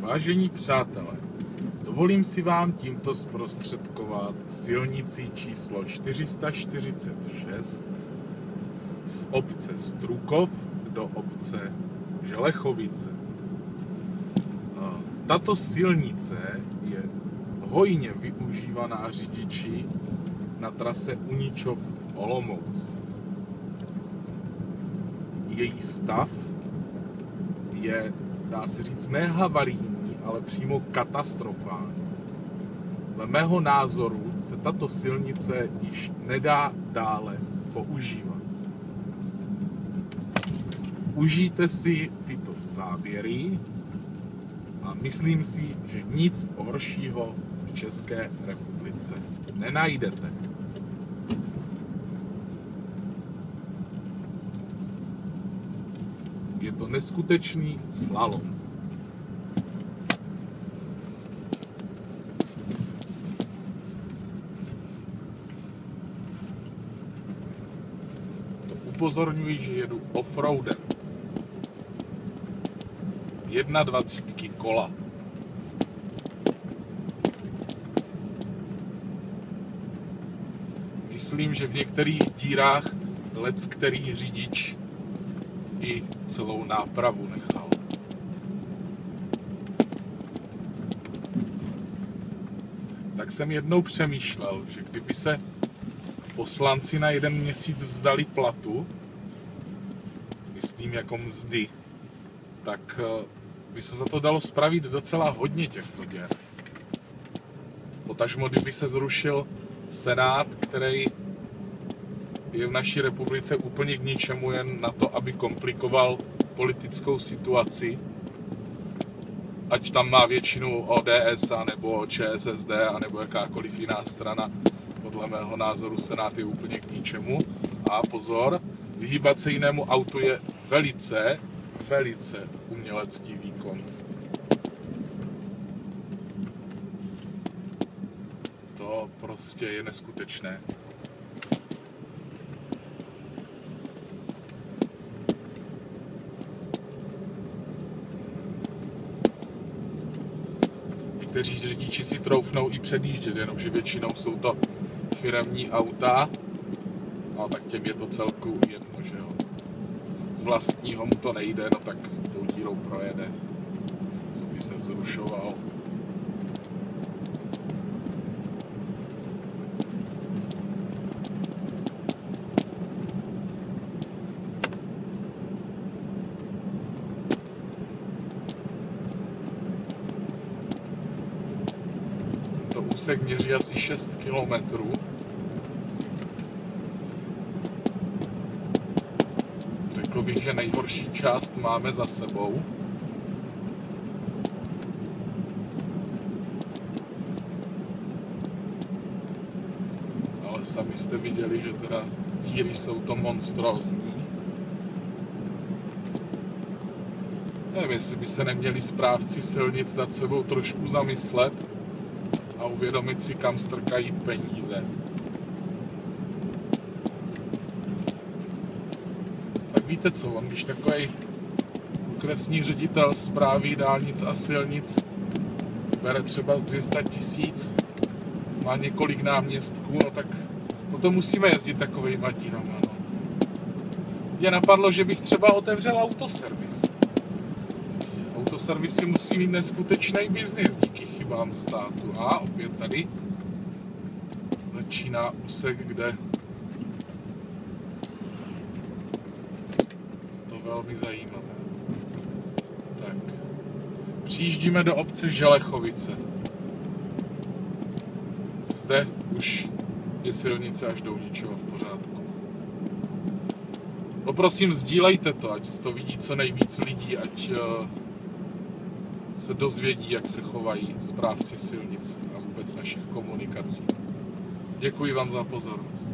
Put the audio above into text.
Vážení přátelé, dovolím si vám tímto zprostředkovat silnici číslo 446 z obce Strukov do obce Želechovice. Tato silnice je hojně využívaná řidiči na trase Uničov-Olomouc. Její stav je, dá se říct, ne havarijní, ale přímo katastrofální. Dle mého názoru se tato silnice již nedá dále používat. Užijte si tyto záběry a myslím si, že nic horšího v České republice nenajdete. Je to neskutečný slalom. To upozorňuji, že jedu offroadem. 21 kola. Myslím, že v některých dírách leckterý řidič i celou nápravu nechal. Tak jsem jednou přemýšlel, že kdyby se poslanci na 1 měsíc vzdali platu, myslím jako mzdy, tak by se za to dalo spravit docela hodně těchto děr. Potažmo, kdyby se zrušil Senát, který je v naší republice úplně k ničemu, jen na to, aby komplikoval politickou situaci. Ať tam má většinu ODS, nebo ČSSD, nebo jakákoliv jiná strana. Podle mého názoru Senát je úplně k ničemu. A pozor, vyhýbat se jinému autu je velice umělecký výkon. To prostě je neskutečné. Někteří řidiči si troufnou i předjíždět, jenomže většinou jsou to firemní auta, no tak těm je to celku jedno, že jo. Z vlastního mu to nejde, no tak tou dírou projede, co by se vzrušoval. To úsek měří asi 6 kilometrů. Řekl bych, že nejhorší část máme za sebou. Ale sami jste viděli, že teda díry jsou to monstrózní. Nevím, jestli by se neměli správci silnic nad sebou trošku zamyslet a uvědomit si, kam strkají peníze. Tak víte co, on když takový okresní ředitel správy dálnic a silnic bere třeba z 200 000, má několik náměstků, no tak potom musíme jezdit takovejma dírama, no. Mě napadlo, že bych třeba otevřel autoservis. Autoservisy musí mít neskutečný biznis díky chybám státu. A opět tady začíná úsek, kde to velmi zajímavé. Tak, přijíždíme do obce Želechovice. Zde už je silnice až do Uničova v pořádku. Poprosím, sdílejte to, ať to vidí co nejvíc lidí, ať se dozvědí, jak se chovají správci silnic a vůbec našich komunikací. Děkuji vám za pozornost.